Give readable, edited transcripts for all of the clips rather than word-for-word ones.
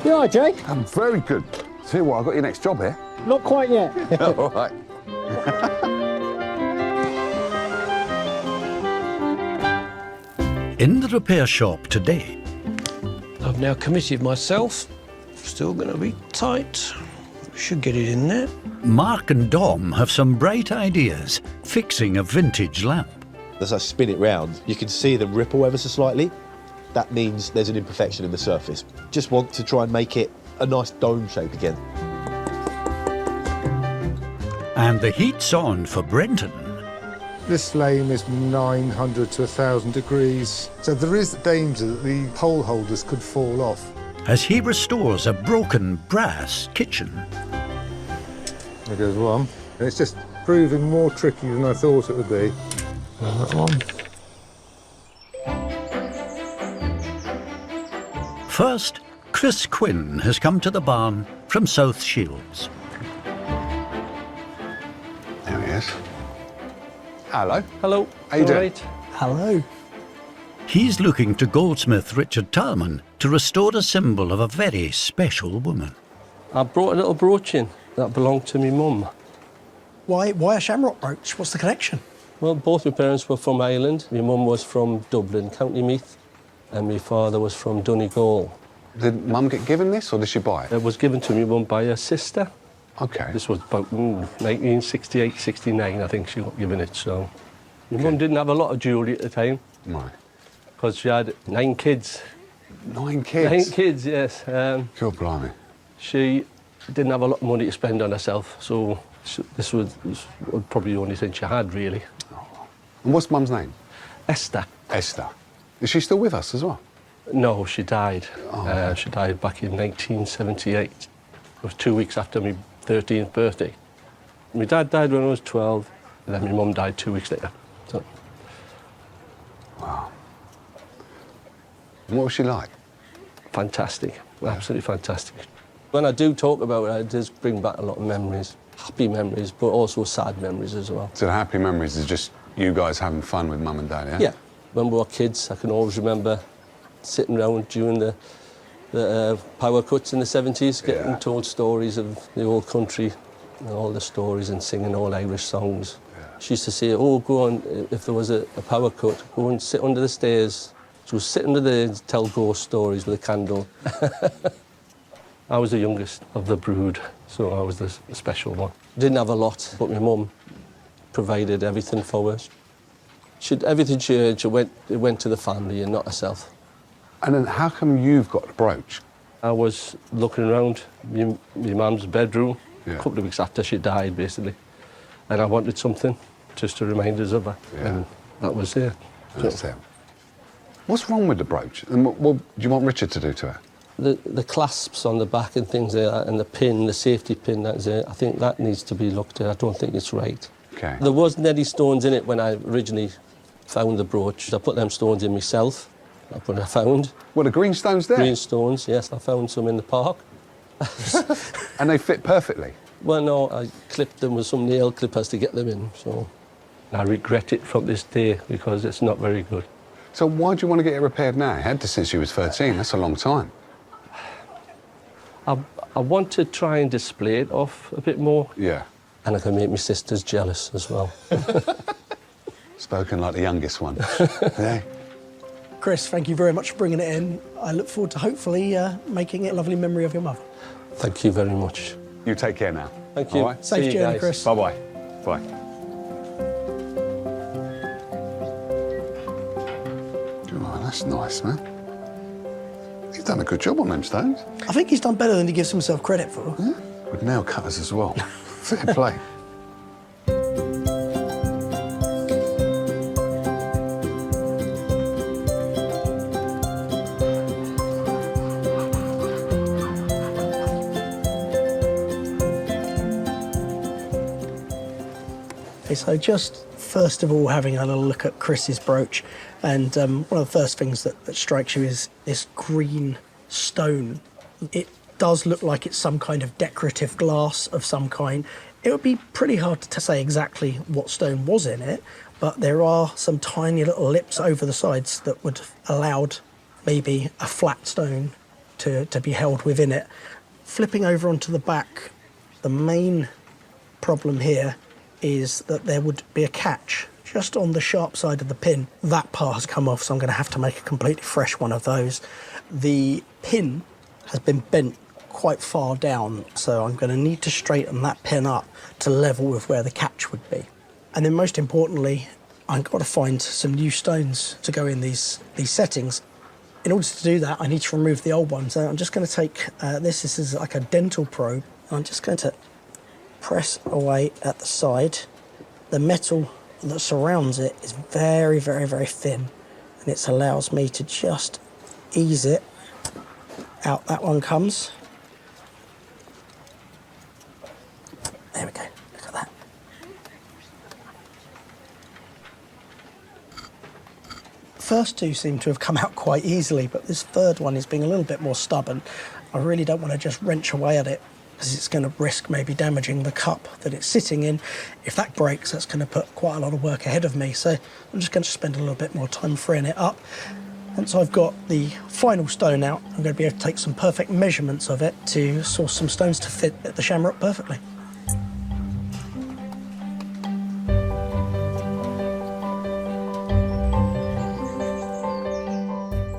You all right, Jay? I'm very good. Tell you what, I've got your next job here. Not quite yet. All right. In the repair shop today. I've now committed myself. Still going to be tight. Should get it in there. Mark and Dom have some bright ideas fixing a vintage lamp. As I spin it round, you can see the ripple ever so slightly. That means there's an imperfection in the surface. Just want to try and make it a nice dome shape again. And the heat's on for Brenton. This flame is 900 to 1,000 degrees, so there is danger that the pole holders could fall off. As he restores a broken brass kitchen. There goes one. It's just proving more tricky than I thought it would be. That one. First, Chris Quinn has come to the barn from South Shields. There he is. Hello. Hello. How you doing? Right. Hello. He's looking to goldsmith Richard Talman to restore a symbol of a very special woman. I brought a little brooch in that belonged to my mum. Why a shamrock brooch? What's the connection? Well, both my parents were from Ireland. My mum was from Dublin, County Meath, and my father was from Donegal. Did Mum get given this, or did she buy it? It was given to me mum by her sister. Okay. This was about 1968, 69, I think she got given it, so. My mum didn't have a lot of jewellery at the time, Right. because she had 9 kids. 9 kids? 9 kids, yes. God blimey. She didn't have a lot of money to spend on herself, so this was probably the only thing she had, really. And what's Mum's name? Esther. Esther. Is she still with us as well? No, she died. She died back in 1978. It was 2 weeks after my 13th birthday. My dad died when I was 12, and then my mum died 2 weeks later. So. Wow. And what was she like? Fantastic, absolutely fantastic. When I do talk about her, it does bring back a lot of memories, happy memories, but also sad memories as well. So the happy memories is just you guys having fun with Mum and Dad, yeah? Yeah. When we were kids, I can always remember sitting around during the power cuts in the 70s, getting told stories of the old country and all the stories and singing all Irish songs. Yeah. She used to say, oh, go on, if there was a power cut, go and sit under the stairs. She was sitting under there and tell ghost stories with a candle. I was the youngest of the brood, so I was the special one. Didn't have a lot, but my mum provided everything for us. Everything she earned, it went to the family and not herself. And then how come you've got the brooch? I was looking around my mum's bedroom a couple of weeks after she died, basically. And I wanted something just to remind us of her. Yeah. And that was it. That's it. What's wrong with the brooch? And what do you want Richard to do to it? The clasps on the back and things like that, and the pin, the safety pin, that's it. I think that needs to be looked at. I don't think it's right. Okay. There wasn't any stones in it when I originally found the brooch. I put them stones in myself. That's what I found. Well, the green stones there? Green stones, yes. I found some in the park. And they fit perfectly? Well, no, I clipped them with some nail clippers to get them in, so... I regret it from this day because it's not very good. So why do you want to get it repaired now? You had this since you was 13. That's a long time. I want to try and display it off a bit more. Yeah. And I can make my sisters jealous as well. Spoken like the youngest one. Yeah. Chris, thank you very much for bringing it in. I look forward to hopefully making it a lovely memory of your mother. Thank you very much. You take care now. Thank you. All right? Safe journey, Chris. Bye-bye. Bye. Oh, that's nice, man. He's done a good job on them stones. I think he's done better than he gives himself credit for. Yeah? With nail cutters as well. Fair play. Okay, so just first of all having a little look at Chris's brooch, and one of the first things that strikes you is this green stone. It does look like it's some kind of decorative glass of some kind. It would be pretty hard to say exactly what stone was in it, but there are some tiny little lips over the sides that would have allowed maybe a flat stone to be held within it. Flipping over onto the back, the main problem here is that there would be a catch just on the sharp side of the pin. That part has come off, so I'm going to have to make a completely fresh one of those. The pin has been bent quite far down, so I'm going to need to straighten that pin up to level with where the catch would be. And then most importantly, I've got to find some new stones to go in these settings. In order to do that, I need to remove the old ones. So I'm just going to take this is like a dental probe, and I'm just going to press away at the side. The metal that surrounds it is very, very, very thin, and it allows me to just ease it out. That one comes. There we go, look at that. First two seem to have come out quite easily, but this third one is being a little bit more stubborn. I really don't want to just wrench away at it, because it's going to risk maybe damaging the cup that it's sitting in. If that breaks, that's going to put quite a lot of work ahead of me, so I'm just going to spend a little bit more time freeing it up. Once I've got the final stone out, I'm going to be able to take some perfect measurements of it to source some stones to fit the shamrock perfectly.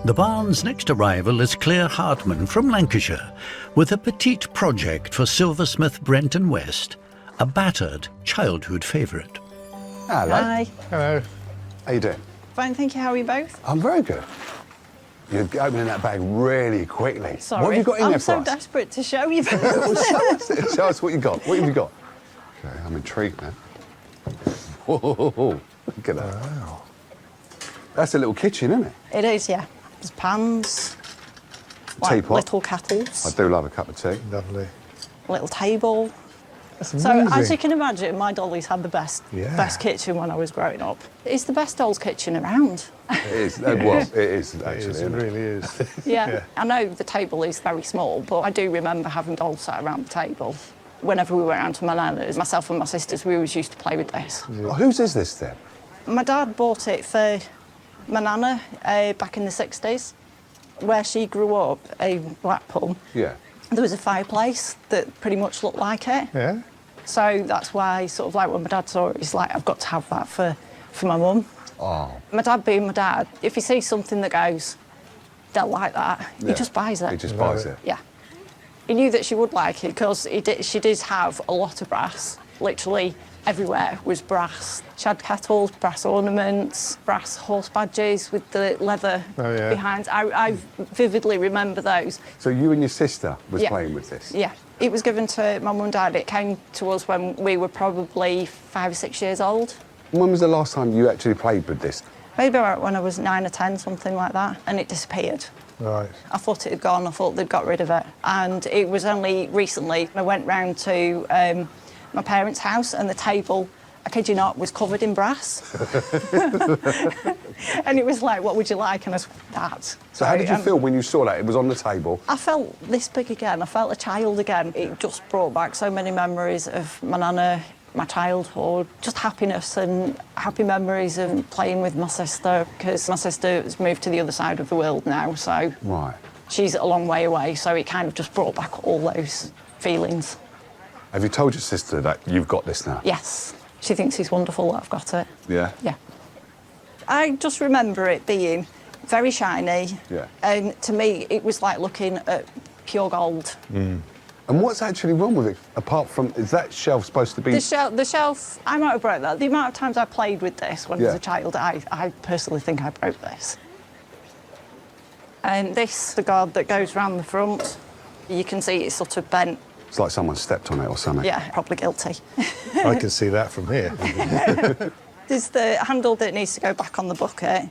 The barn's next arrival is Claire Hartman from Lancashire with a petite project for silversmith Brent and West, a battered childhood favourite. Hello. Hi. Hello. How you doing? Fine, thank you. How are you both? I'm very good. You're opening that bag really quickly. Sorry. What have you got in there I'm for so us? desperate to show you. Show us what you got. What have you got? Okay, I'm intrigued now. Whoa, look at that. Wow. That's a little kitchen, isn't it? It is, yeah. There's pans, Teapot. little kettles, I do love a cup of tea. Lovely. little table. That's So amazing. as you can imagine, my dollies had the best kitchen when I was growing up. It's the best doll's kitchen around. It is. Well, it is actually. It is, it isn't it? really is. Yeah. I know the table is very small, but I do remember having dolls sat around the table. Whenever we went around to my nana's, myself and my sisters, we always used to play with this. Oh, whose is this then? My dad bought it for my nana back in the 60s. Where she grew up, in Blackpool, Yeah. there was a fireplace that pretty much looked like it. Yeah? So that's why, sort of like when my dad saw it, he's like, I've got to have that for my mum. Oh. My dad being my dad, if he sees something that goes, they'll like that, Yeah. he just buys it. He just buys it. Yeah. He knew that she would like it because she did have a lot of brass. Literally everywhere was brass. She had kettles, brass ornaments, brass horse badges with the leather behind. I vividly remember those. So you and your sister was Yeah. playing with this? Yeah. It was given to my mum and dad. It came to us when we were probably 5 or 6 years old. When was the last time you actually played with this? Maybe about when I was 9 or 10, something like that, and it disappeared. Right. I thought it had gone, I thought they'd got rid of it. And it was only recently I went round to my parents' house and the table, I kid you not, was covered in brass. And it was like, what would you like? And I was that. So how did you feel when you saw that? It was on the table. I felt this big again. I felt a child again. It just brought back so many memories of my nana, my childhood, just happiness and happy memories of playing with my sister, because my sister has moved to the other side of the world now, so Right. she's a long way away, so it kind of just brought back all those feelings. Have you told your sister that you've got this now? Yes, she thinks it's wonderful that I've got it. Yeah? Yeah. I just remember it being very shiny, Yeah. and to me it was like looking at pure gold. And what's actually wrong with it, apart from, is that shelf supposed to be... The shelf, I might have broke that. The amount of times I played with this when I was a child, I personally think I broke this. And this, the guard that goes round the front, you can see it's sort of bent. It's like someone stepped on it or something. Yeah, probably guilty. I can see that from here. There's the handle that needs to go back on the bucket.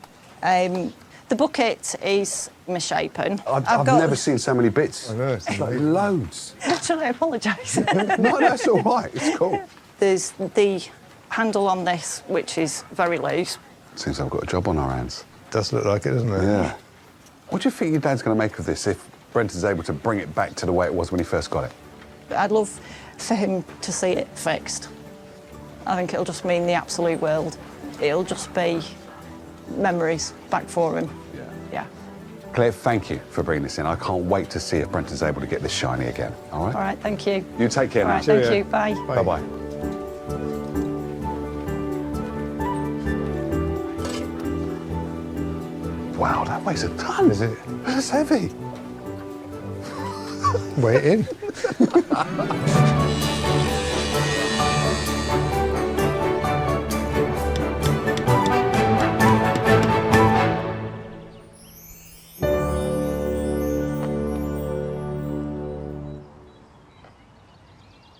The bucket is misshapen. I've never seen so many bits. I know, it's like amazing. loads. Should I apologise? No, that's all right. It's cool. There's the handle on this, which is very loose. Seems I've got a job on our hands. Does look like it, doesn't it? Yeah. What do you think your dad's going to make of this if Brenton's able to bring it back to the way it was when he first got it? I'd love for him to see it fixed. I think it'll just mean the absolute world. It'll just be memories back for him. Yeah. Claire, thank you for bringing this in. I can't wait to see if Brenton's able to get this shiny again, all right? All right, thank you. You take care All now. right, thank you. Bye. Bye-bye. Wow, that weighs a ton. Is it? That's heavy. Weigh it in.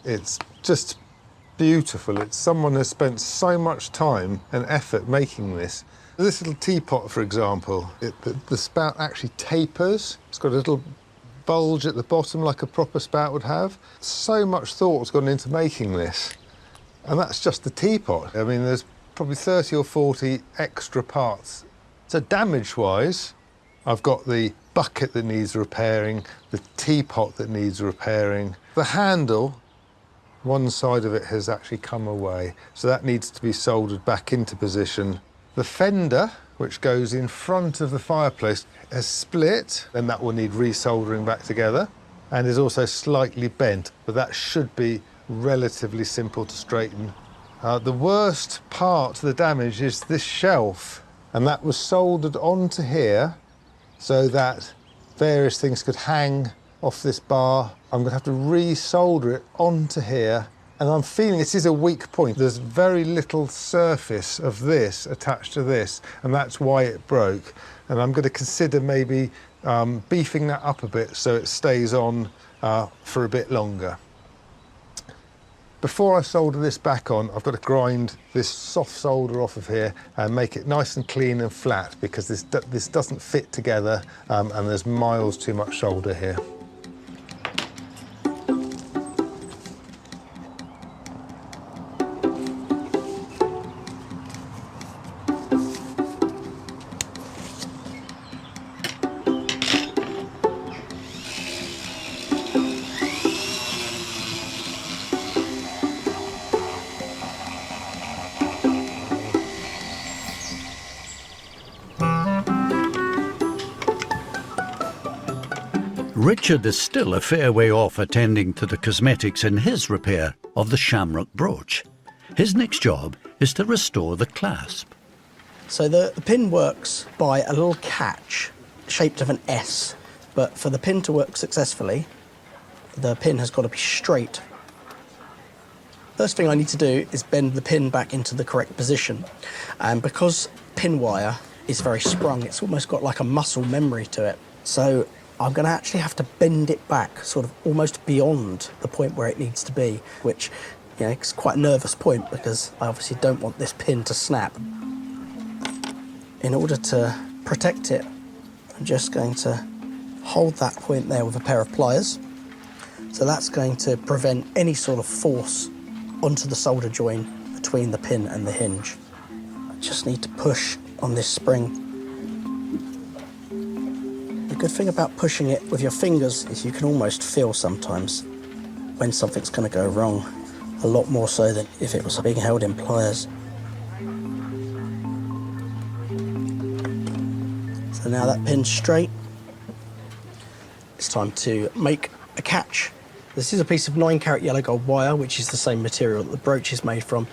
It's just beautiful. It's someone has spent so much time and effort making this. This little teapot, for example, the spout actually tapers. It's got a little bulge at the bottom like a proper spout would have. So much thought's gone into making this. And that's just the teapot. I mean, there's probably 30 or 40 extra parts. So damage-wise, I've got the bucket that needs repairing, the teapot that needs repairing. The handle, one side of it has actually come away, so that needs to be soldered back into position. The fender, which goes in front of the fireplace, has split, and that will need resoldering back together, and is also slightly bent, but that should be relatively simple to straighten. The worst part of the damage is this shelf, and that was soldered onto here so that various things could hang off this bar. I'm going to have to re-solder it onto here, and I'm feeling this is a weak point. There's very little surface of this attached to this, and that's why it broke. And I'm going to consider maybe beefing that up a bit so it stays on for a bit longer. Before I solder this back on, I've got to grind this soft solder off of here and make it nice and clean and flat, because this doesn't fit together and there's miles too much solder here. Richard is still a fair way off attending to the cosmetics in his repair of the shamrock brooch. His next job is to restore the clasp. So the pin works by a little catch shaped of an S, but for the pin to work successfully, the pin has got to be straight. First thing I need to do is bend the pin back into the correct position. And because pin wire is very sprung, it's almost got like a muscle memory to it. So I'm going to actually have to bend it back sort of almost beyond the point where it needs to be, which, you know, it's quite a nervous point because I obviously don't want this pin to snap. In order to protect it, I'm just going to hold that point there with a pair of pliers. So that's going to prevent any sort of force onto the solder joint between the pin and the hinge. I just need to push on this spring. The good thing about pushing it with your fingers is you can almost feel sometimes when something's going to go wrong, a lot more so than if it was being held in pliers. So now that pin's straight, it's time to make a catch. This is a piece of 9-carat yellow gold wire, which is the same material that the brooch is made from,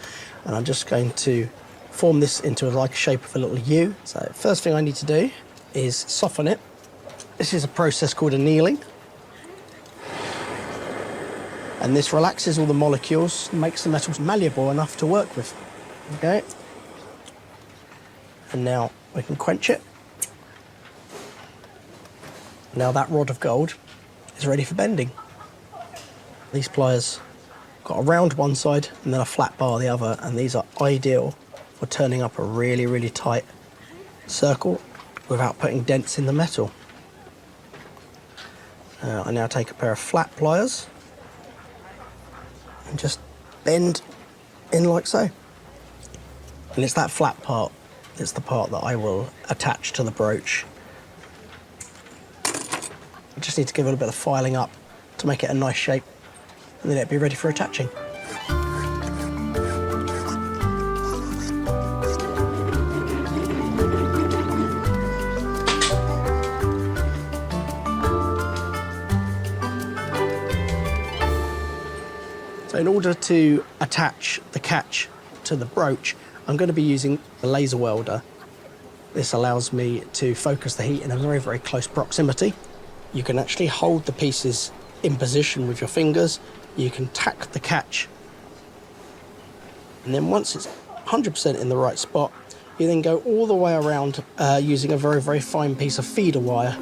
and I'm just going to form this into like a shape of a little U. So first thing I need to do is soften it. This is a process called annealing, and this relaxes all the molecules and makes the metals malleable enough to work with. Okay, and now we can quench it. Now that rod of gold is ready for bending. These pliers got a round one side and then a flat bar the other, and these are ideal for turning up a really, really tight circle without putting dents in the metal. I now take a pair of flat pliers and just bend in like so. And it's that flat part, it's the part that I will attach to the brooch. I just need to give it a bit of filing up to make it a nice shape, and then it'll be ready for attaching. So in order to attach the catch to the brooch, I'm going to be using the laser welder. This allows me to focus the heat in a very, very close proximity. You can actually hold the pieces in position with your fingers. You can tack the catch. And then once it's 100% in the right spot, you then go all the way around using a very, very fine piece of feeder wire.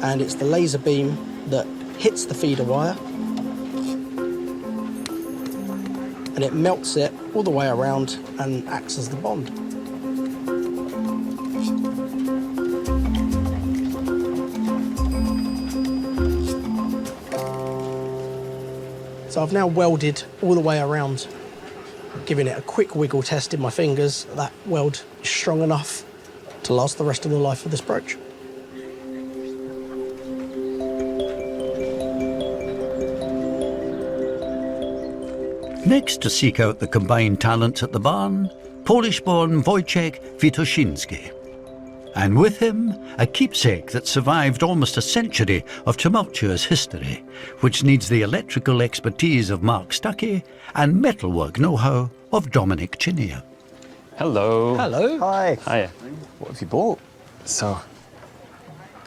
And it's the laser beam that hits the feeder wire, and it melts it all the way around and acts as the bond. So I've now welded all the way around, giving it a quick wiggle test in my fingers. That weld is strong enough to last the rest of the life of this brooch. Next to seek out the combined talents at the barn, Polish-born Wojciech Witoszyński. And with him, a keepsake that survived almost a century of tumultuous history, which needs the electrical expertise of Mark Stuckey and metalwork know-how of Dominic Chinia. Hello. Hello. Hi. Hi. What have you bought? So,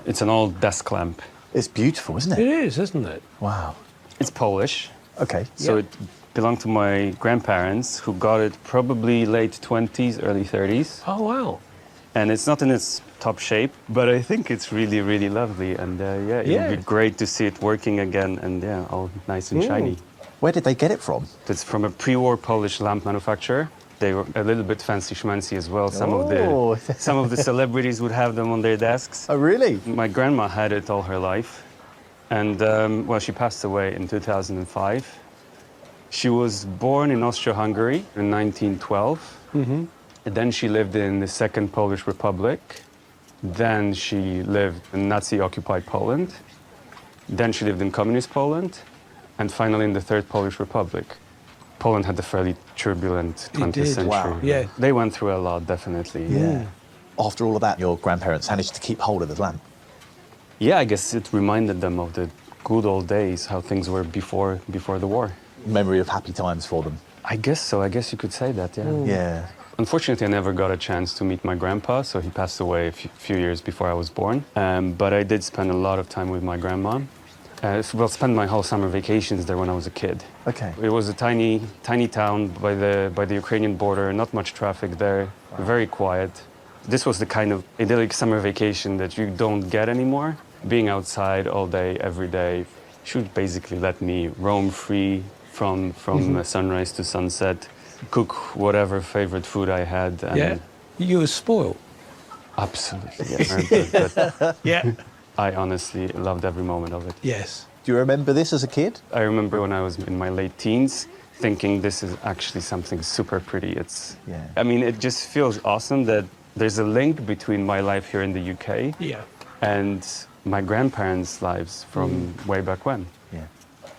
it's an old desk lamp. It's beautiful, isn't It it? is, isn't it? Wow. It's Polish. Okay. So it belonged to my grandparents, who got it probably late 20s, early 30s. Oh, wow. And it's not in its top shape, but I think it's really, really lovely. And it would be great to see it working again and all nice and shiny. Where did they get it from? It's from a pre-war Polish lamp manufacturer. They were a little bit fancy schmancy as well. Some of the celebrities would have them on their desks. Oh, really? My grandma had it all her life. And, she passed away in 2005. She was born in Austria-Hungary in 1912. Mm-hmm. And then she lived in the Second Polish Republic. Then she lived in Nazi-occupied Poland. Then she lived in Communist Poland. And finally in the Third Polish Republic. Poland had a fairly turbulent 20th century. Wow. Yeah. They went through a lot, definitely. Yeah. After all of that, your grandparents managed to keep hold of the lamp. Yeah, I guess it reminded them of the good old days, how things were before the war. Memory of happy times for them. I guess so. I guess you could say that, yeah. Yeah. Unfortunately, I never got a chance to meet my grandpa, so he passed away a few years before I was born. But I did spend a lot of time with my grandma. Spent my whole summer vacations there when I was a kid. Okay. It was a tiny town by the Ukrainian border, not much traffic there, very quiet. This was the kind of idyllic summer vacation that you don't get anymore. Being outside all day, every day, should basically let me roam free from sunrise to sunset, cook whatever favorite food I had. And You were spoiled. Absolutely, yes. But Yeah. I honestly loved every moment of it. Yes. Do you remember this as a kid? I remember when I was in my late teens, thinking this is actually something super pretty. I mean, it just feels awesome that there's a link between my life here in the UK and my grandparents' lives from way back when. Yeah.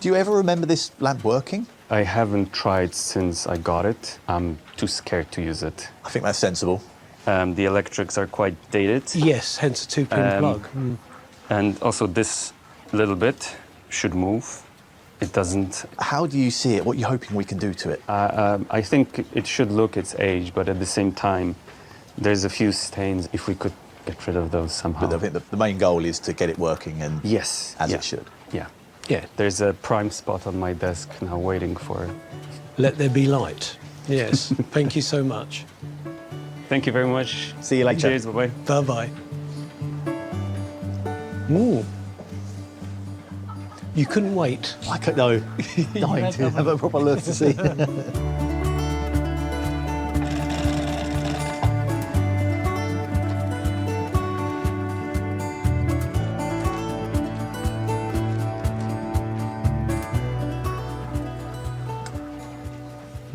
Do you ever remember this lamp working? I haven't tried since I got it. I'm too scared to use it. I think that's sensible. The electrics are quite dated. Yes, hence a two-pin plug. And also this little bit should move. It doesn't. How do you see it? What are you hoping we can do to it? I think it should look its age, but at the same time, there's a few stains. If we could get rid of those somehow. But I think the main goal is to get it working and yes, as it should. Yeah. Yeah. There's a prime spot on my desk now waiting for. Let there be light. Yes. Thank you so much. Thank you very much. See you later. Cheers. Bye-bye. Bye-bye. Ooh. You couldn't wait. I could know. Dying to have a proper look to see.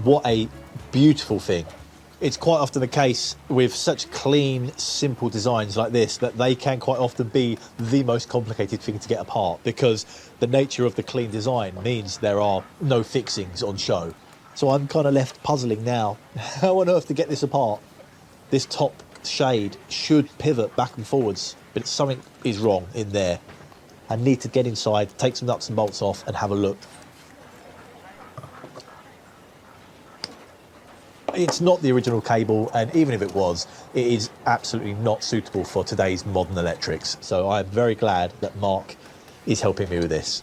What a beautiful thing. It's quite often the case with such clean, simple designs like this that they can quite often be the most complicated thing to get apart because the nature of the clean design means there are no fixings on show. So I'm kind of left puzzling now. How on earth to get this apart? This top shade should pivot back and forwards, but something is wrong in there. I need to get inside, take some nuts and bolts off and have a look. It's not the original cable, and even if it was, it is absolutely not suitable for today's modern electrics. So I'm very glad that Mark is helping me with this.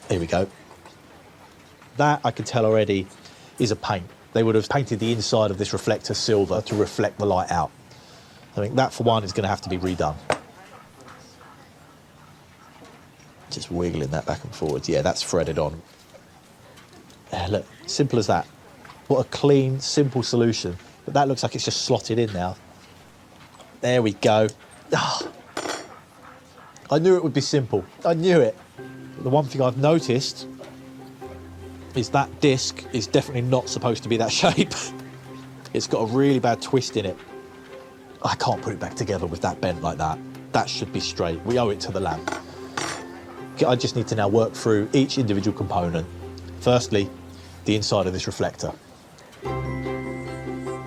Here we go. That, I can tell already, is a paint. They would have painted the inside of this reflector silver to reflect the light out. I think that, for one, is going to have to be redone. Just wiggling that back and forwards. Yeah, that's threaded on. Look, simple as that. What a clean, simple solution. But that looks like it's just slotted in now. There we go. Oh, I knew it would be simple. I knew it. The one thing I've noticed is that disc is definitely not supposed to be that shape. It's got a really bad twist in it. I can't put it back together with that bent like that. That should be straight. We owe it to the lamp. I just need to now work through each individual component. Firstly, the inside of this reflector.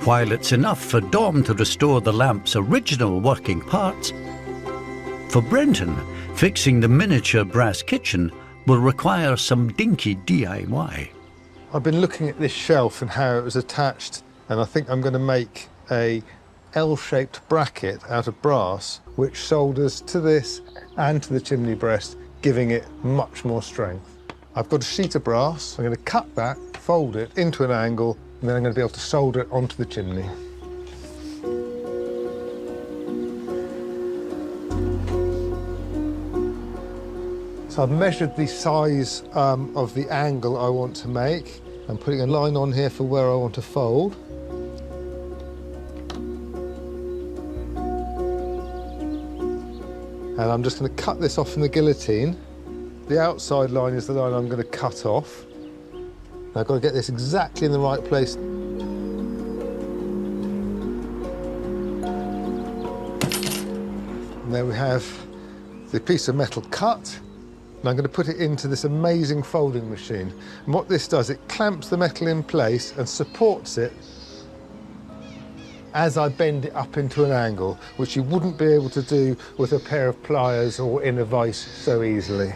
While it's enough for Dom to restore the lamp's original working parts, for Brenton, fixing the miniature brass kitchen will require some dinky DIY. I've been looking at this shelf and how it was attached, and I think I'm going to make a L-shaped bracket out of brass which solders to this and to the chimney breast, giving it much more strength. I've got a sheet of brass. I'm going to cut that, fold it into an angle, and then I'm going to be able to solder it onto the chimney. So I've measured the size of the angle I want to make. I'm putting a line on here for where I want to fold. And I'm just going to cut this off in the guillotine. The outside line is the line I'm going to cut off. I've got to get this exactly in the right place. And there we have the piece of metal cut. And I'm going to put it into this amazing folding machine. And what this does, it clamps the metal in place and supports it as I bend it up into an angle, which you wouldn't be able to do with a pair of pliers or in a vise so easily.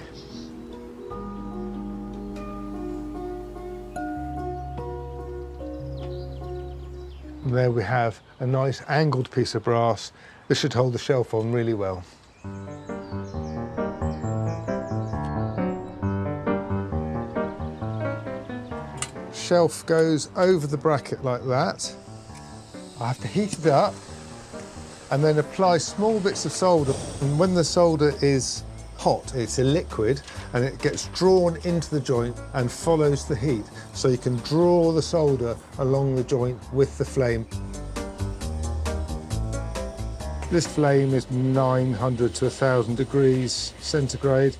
And there we have a nice angled piece of brass. This should hold the shelf on really well. Shelf goes over the bracket like that. I have to heat it up and then apply small bits of solder. And when the solder is hot, it's a liquid, and it gets drawn into the joint and follows the heat. So you can draw the solder along the joint with the flame. This flame is 900 to 1,000 degrees centigrade.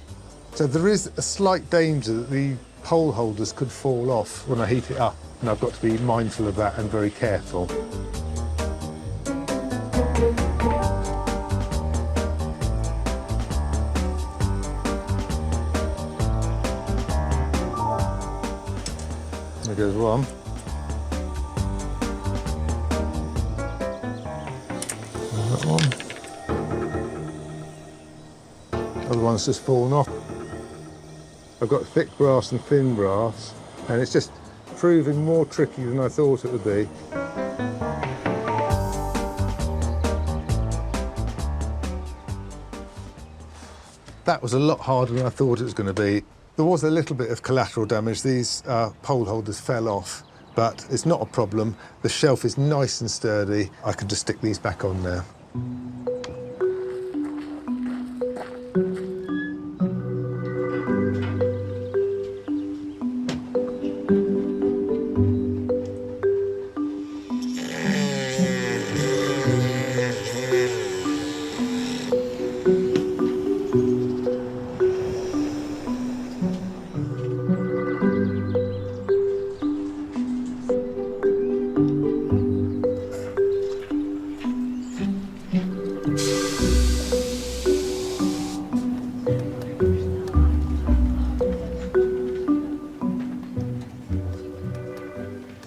So there is a slight danger that the pole holders could fall off when I heat it up, and I've got to be mindful of that and very careful. There goes one. And that one. Other one's just fallen off. I've got thick brass and thin brass, and it's just proving more tricky than I thought it would be. That was a lot harder than I thought it was going to be. There was a little bit of collateral damage. These pole holders fell off, but it's not a problem. The shelf is nice and sturdy. I can just stick these back on now.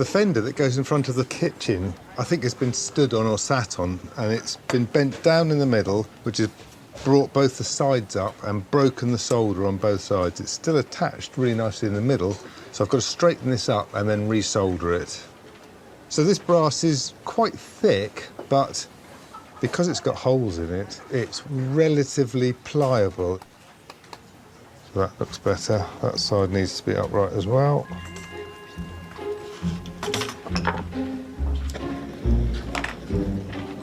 The fender that goes in front of the kitchen, I think it's been stood on or sat on, and it's been bent down in the middle, which has brought both the sides up and broken the solder on both sides. It's still attached really nicely in the middle, so I've got to straighten this up and then resolder it. So this brass is quite thick, but because it's got holes in it, it's relatively pliable. So that looks better. That side needs to be upright as well.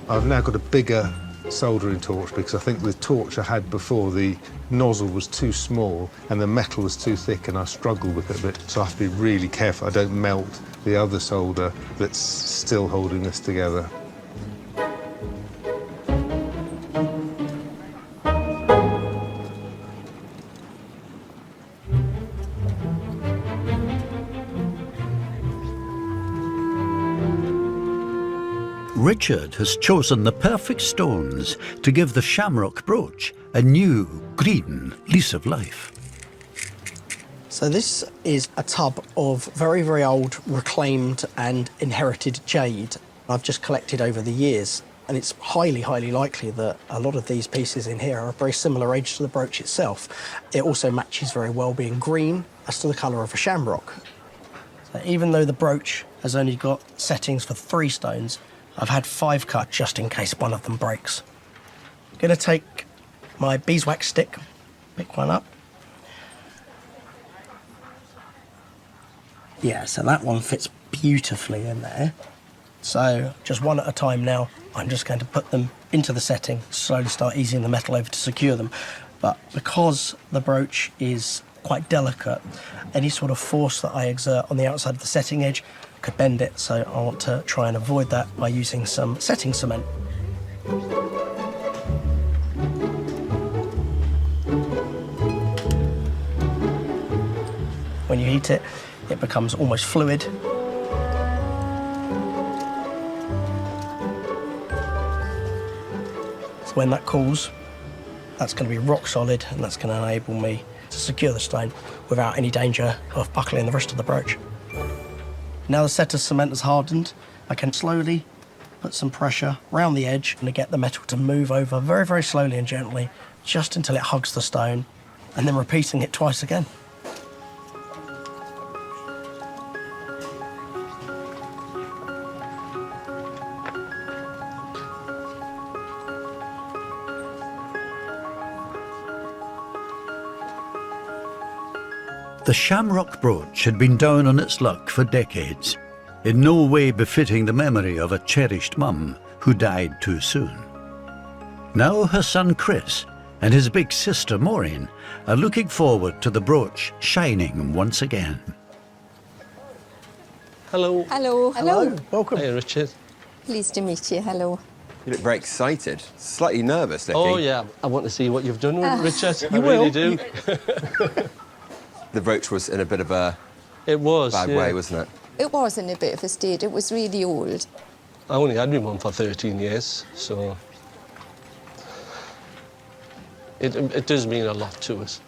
I've now got a bigger soldering torch because I think the torch I had before, the nozzle was too small and the metal was too thick and I struggled with it a bit. So I have to be really careful I don't melt the other solder that's still holding this together. Richard has chosen the perfect stones to give the shamrock brooch a new, green lease of life. So this is a tub of very, very old reclaimed and inherited jade I've just collected over the years. And it's highly, highly likely that a lot of these pieces in here are a very similar age to the brooch itself. It also matches very well being green as to the colour of a shamrock. So even though the brooch has only got settings for 3 stones, I've had 5 cut just in case one of them breaks. I'm going to take my beeswax stick, pick one up. Yeah, so that one fits beautifully in there. So just one at a time now, I'm just going to put them into the setting, slowly start easing the metal over to secure them. But because the brooch is quite delicate, any sort of force that I exert on the outside of the setting edge could bend it, so I want to try and avoid that by using some setting cement. When you heat it, it becomes almost fluid. So when that cools, that's going to be rock solid, and that's going to enable me to secure the stone without any danger of buckling the rest of the brooch. Now the set of cement has hardened, I can slowly put some pressure around the edge and get the metal to move over very, very slowly and gently, just until it hugs the stone, and then repeating it twice again. The shamrock brooch had been down on its luck for decades, in no way befitting the memory of a cherished mum who died too soon. Now her son Chris and his big sister Maureen are looking forward to the brooch shining once again. Hello. Hello. Hello, welcome. Hey, Richard. Pleased to meet you. Hello. You look very excited, slightly nervous looking. Oh, yeah. I want to see what you've done, Richard. I You really will. do. The brooch was in a bit of a It was, bad yeah. way, wasn't it? It was in a bit of a state. It was really old. I only had my mum for 13 years, so it does mean a lot to us.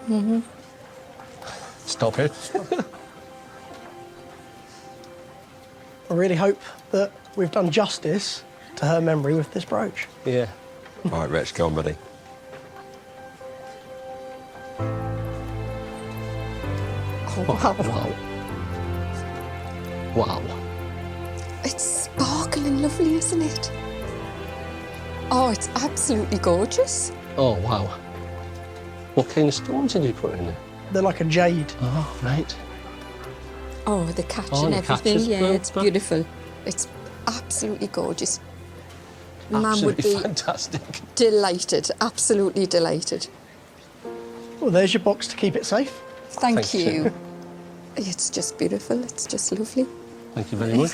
Mm-hmm. Stop it. I really hope that we've done justice to her memory with this brooch. Yeah. All right, Rich, go on, buddy. Oh, wow. Wow. Wow. It's sparkling lovely, isn't it? Oh, it's absolutely gorgeous. Oh, wow. What kind of stones did you put in it? They're like a jade. Oh, right. Oh, the catch Oh, and the catch everything. is Yeah, good, it's but- beautiful. It's absolutely gorgeous. Mum would Absolutely be fantastic. delighted, absolutely delighted. Well, there's your box to keep it safe. Thank Thank you. you. It's just beautiful. It's just lovely. Thank you very much.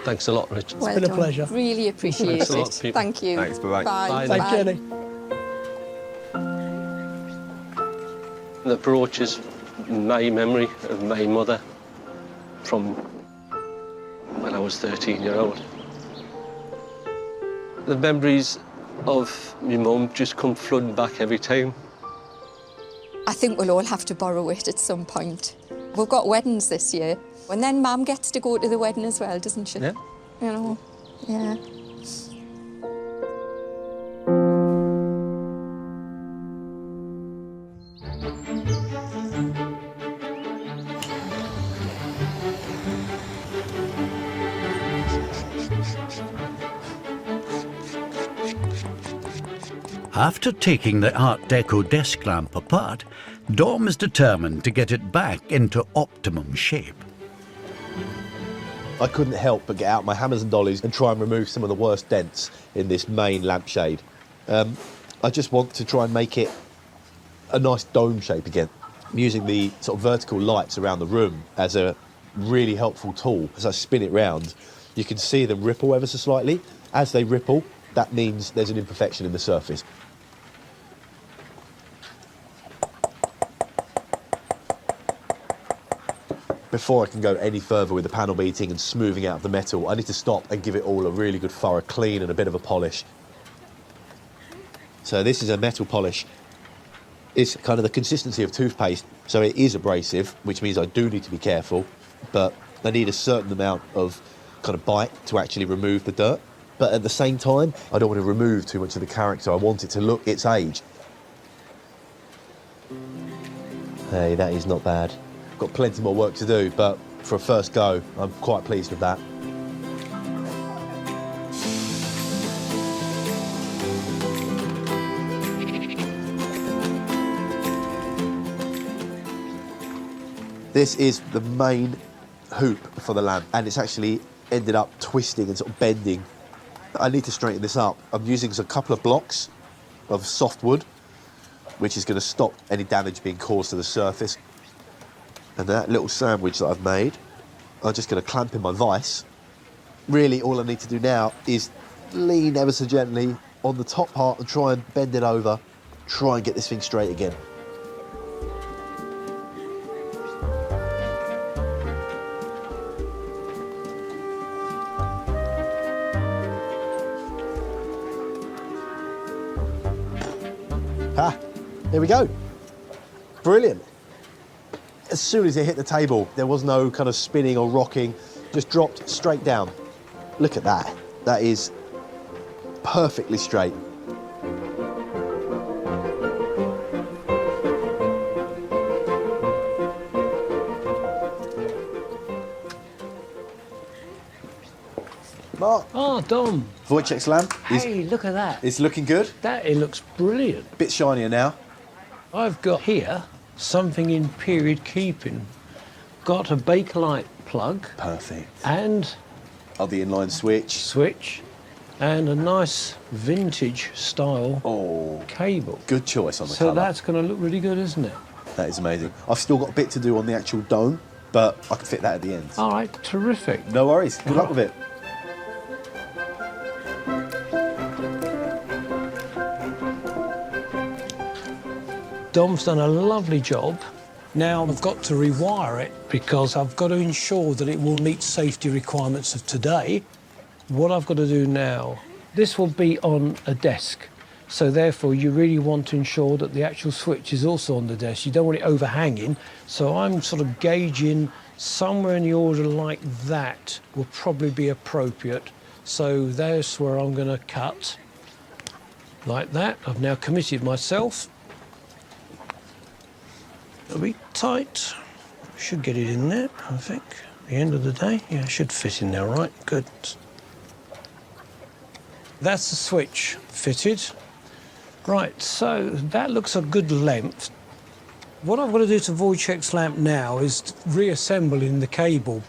Thanks a lot, Richard. Well been a done. pleasure. Really appreciate Thanks a lot, it. people. Thank you. Thanks, bye-bye. Bye. Bye. Safe journey. The brooch is my memory of my mother from when I was 13-year-old. The memories of my mum just come flooding back every time. I think we'll all have to borrow it at some point. We've got weddings this year, and then Mum gets to go to the wedding as well, doesn't she? Yeah. You know, yeah. After taking the Art Deco desk lamp apart, Dom is determined to get it back into optimum shape. I couldn't help but get out my hammers and dollies and try and remove some of the worst dents in this main lampshade. I just want to try and make it a nice dome shape again. I'm using the sort of vertical lights around the room as a really helpful tool. As I spin it round, you can see them ripple ever so slightly. As they ripple, that means there's an imperfection in the surface. Before I can go any further with the panel beating and smoothing out the metal, I need to stop and give it all a really good thorough clean and a bit of a polish. So this is a metal polish. It's kind of the consistency of toothpaste, so it is abrasive, which means I do need to be careful, but I need a certain amount of kind of bite to actually remove the dirt. But at the same time, I don't want to remove too much of the character. I want it to look its age. Hey, that is not bad. Got plenty more work to do, but for a first go, I'm quite pleased with that. This is the main hoop for the lamp, and it's actually ended up twisting and sort of bending. I need to straighten this up. I'm using a couple of blocks of soft wood, which is going to stop any damage being caused to the surface. And that little sandwich that I've made, I'm just going to clamp in my vise. Really, all I need to do now is lean ever so gently on the top part and try and bend it over, try and get this thing straight again. Ah, here we go. Brilliant. As soon as it hit the table, there was no kind of spinning or rocking, just dropped straight down. Look at that. That is perfectly straight. Mark. Oh, Dom. Wojciech's lamp is Hey, look at that. it's looking good. It looks brilliant. Bit shinier now. I've got here something in period keeping. Got a Bakelite plug Perfect. and Oh, the inline switch. switch and a nice vintage style Oh, cable. good choice on the So colour. that's going to look really good, isn't it? That is amazing. I've still got a bit to do on the actual dome, but I can fit that at the end. All right, terrific. No worries. Good luck with it. Dom's done a lovely job. Now I've got to rewire it because I've got to ensure that it will meet safety requirements of today. What I've got to do now, this will be on a desk. So therefore you really want to ensure that the actual switch is also on the desk. You don't want it overhanging. So I'm sort of gauging somewhere in the order like that will probably be appropriate. So there's where I'm going to cut like that. I've now committed myself. It'll be tight. Should get it in there, I think. At the end of the day, yeah, it should fit in there, right? Good. That's the switch fitted. Right, so that looks a good length. What I've got to do to Wojciech's lamp now is reassemble in the cable.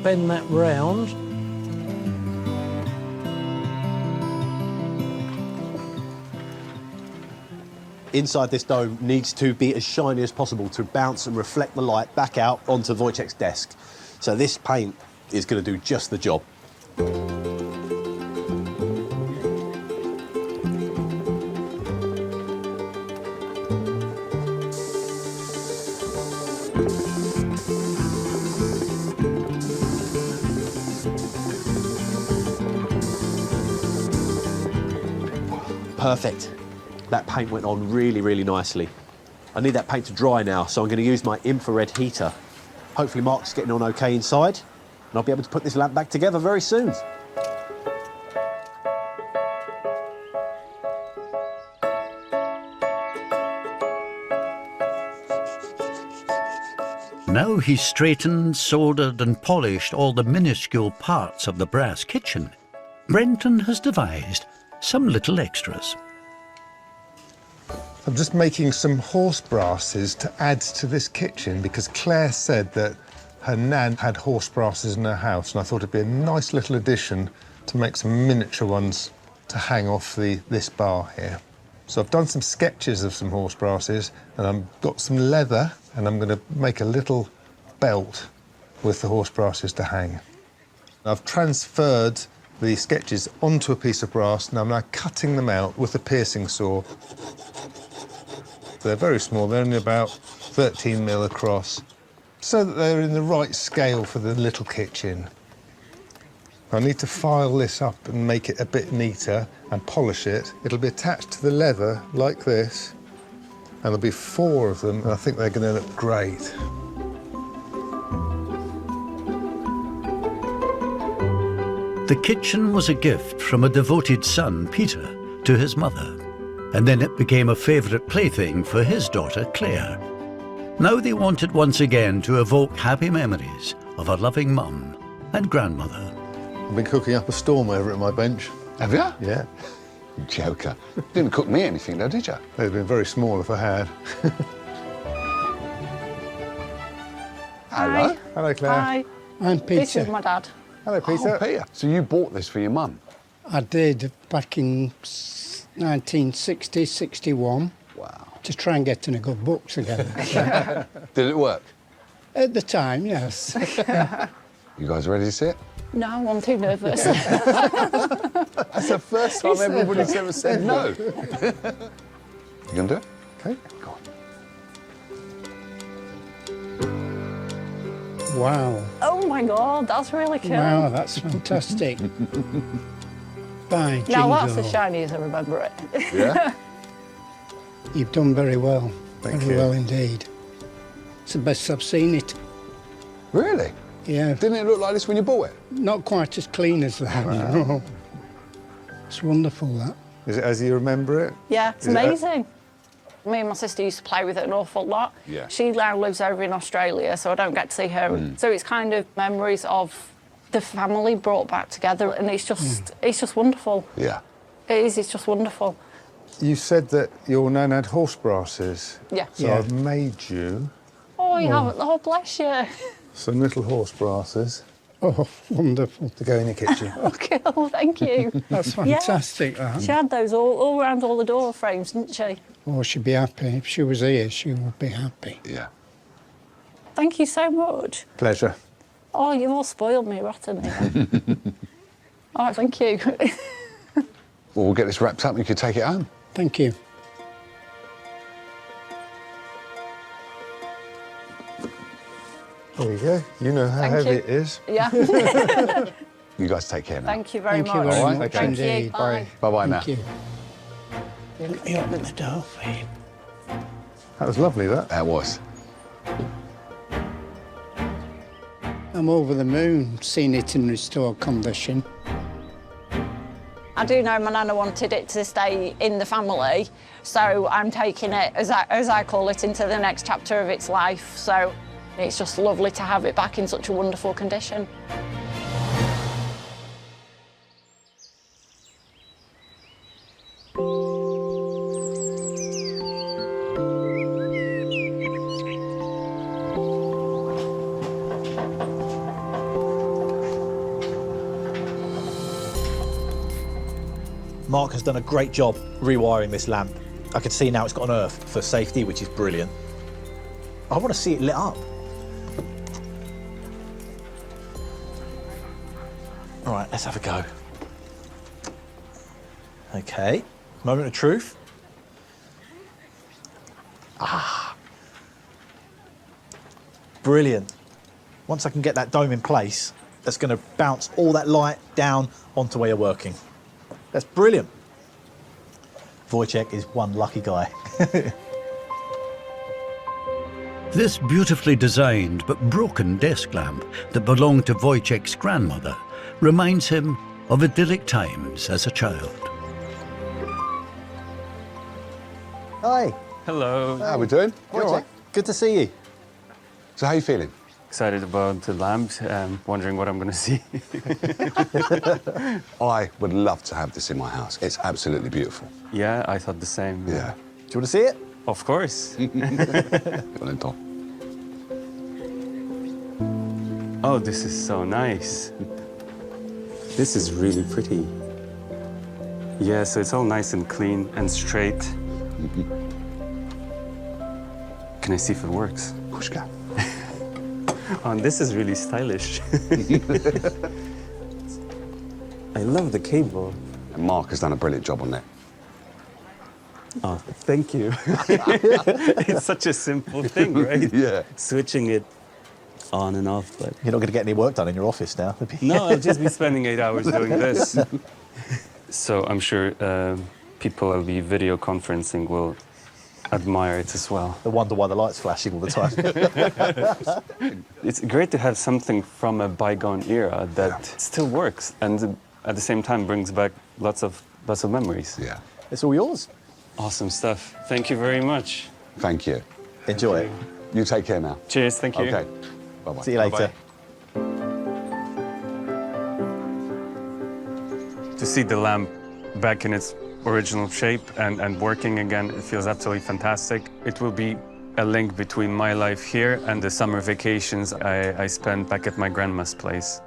Bend that round. Inside this dome needs to be as shiny as possible to bounce and reflect the light back out onto Wojciech's desk. So this paint is going to do just the job. Perfect. That paint went on really, really nicely. I need that paint to dry now, so I'm going to use my infrared heater. Hopefully Mark's getting on okay inside, and I'll be able to put this lamp back together very soon. Now he's straightened, soldered and polished all the minuscule parts of the brass kitchen. Brenton has devised some little extras. I'm just making some horse brasses to add to this kitchen because Claire said that her nan had horse brasses in her house, and I thought it'd be a nice little addition to make some miniature ones to hang off this bar here. So I've done some sketches of some horse brasses, and I've got some leather, and I'm going to make a little belt with the horse brasses to hang. I've transferred the sketches onto a piece of brass, and I'm now cutting them out with a piercing saw. They're very small, they're only about 13 mil across, so that they're in the right scale for the little kitchen. I need to file this up and make it a bit neater and polish it. It'll be attached to the leather like this, and there'll be 4 of them, and I think they're going to look great. The kitchen was a gift from a devoted son, Peter, to his mother, and then it became a favourite plaything for his daughter, Claire. Now they wanted once again to evoke happy memories of a loving mum and grandmother. I've been cooking up a storm over at my bench. Have you? Yeah. You joker. Didn't cook me anything though, did you? They'd have been very small if I had. Hello. Hello, Claire. Hi. I'm Peter. This is my dad. Hello, Peter. Oh, Peter. So you bought this for your mum? I did back in 1960, 61. Wow. To try and get in a good book together. Did it work? At the time, yes. You guys ready to see it? No, I'm too nervous. That's the first time everybody's ever said no. You gonna do it? Okay. Go on. Wow. Oh my God, that's really cool. Wow, that's fantastic. By Now that's jingo. the shiniest I remember it. Yeah? You've done very well. Thank very you. well indeed. It's the best I've seen it. Really? Yeah. Didn't it look like this when you bought it? Not quite as clean as that. No. It's wonderful, that. Is it as you remember it? Yeah, it's Is it- amazing. Me and my sister used to play with it an awful lot. Yeah. She now lives over in Australia, so I don't get to see her. So it's kind of memories of the family brought back together, and it's just wonderful. Yeah. It is, it's just wonderful. You said that your nan had horse brasses. Yeah. So Yeah. I've made you Oh, you haven't? Oh, bless you. some little horse brasses Oh, wonderful. to go in your kitchen. Okay, oh, thank you. That's Yeah. fantastic, that. She had those all around all the door frames, didn't she? Oh, she'd be happy. If she was here, she would be happy. Yeah. Thank you so much. Pleasure. Oh, you've all spoiled me rotten here. All right, thank you. Well, we'll get this wrapped up and you can take it home. Thank you. There you go. You know how Thank heavy you. it is. Yeah. You guys take care now. Thank you very Thank you much. very All right, much okay. Thank you. indeed. Bye. Bye-bye now. Thank you. Let me open the door for you. That was lovely, that. That was. I'm over the moon seeing it in restored condition. I do know my nana wanted it to stay in the family, so I'm taking it, as I call it, into the next chapter of its life. So it's just lovely to have it back in such a wonderful condition. Mark has done a great job rewiring this lamp. I can see now it's got an earth for safety, which is brilliant. I want to see it lit up. All right, let's have a go. Okay, moment of truth. Brilliant. Once I can get that dome in place, that's going to bounce all that light down onto where you're working. That's brilliant. Wojciech is one lucky guy. This beautifully designed but broken desk lamp that belonged to Wojciech's grandmother reminds him of idyllic times as a child. Hi. Hello. How are we doing? You all Wojciech, right? good to see you. So how are you feeling? Excited about the lamp, wondering what I'm going to see. I would love to have this in my house. It's absolutely beautiful. Yeah, I thought the same. Yeah. Do you want to see it? Of course. Well then, Tom. Oh, this is so nice. This is really pretty. Yeah, so it's all nice and clean and straight. Can I see if it works? Of course you can. Oh, and this is really stylish. I love the cable. And Mark has done a brilliant job on that. Oh, thank you. It's such a simple thing, right? Yeah. Switching it on and off, but... You're not going to get any work done in your office now. No, I'll just be spending 8 hours doing this. So I'm sure people I'll be video conferencing will admire it as well. They wonder why the light's flashing all the time. It's great to have something from a bygone era that still works and at the same time brings back lots of memories. Yeah. It's all yours. Awesome stuff. Thank you very much. Thank you. Enjoy it. You take care now. Cheers, thank you. Okay. Bye-bye. See you later. Bye-bye. To see the lamp back in its original shape and working again, it feels absolutely fantastic. It will be a link between my life here and the summer vacations I spent back at my grandma's place.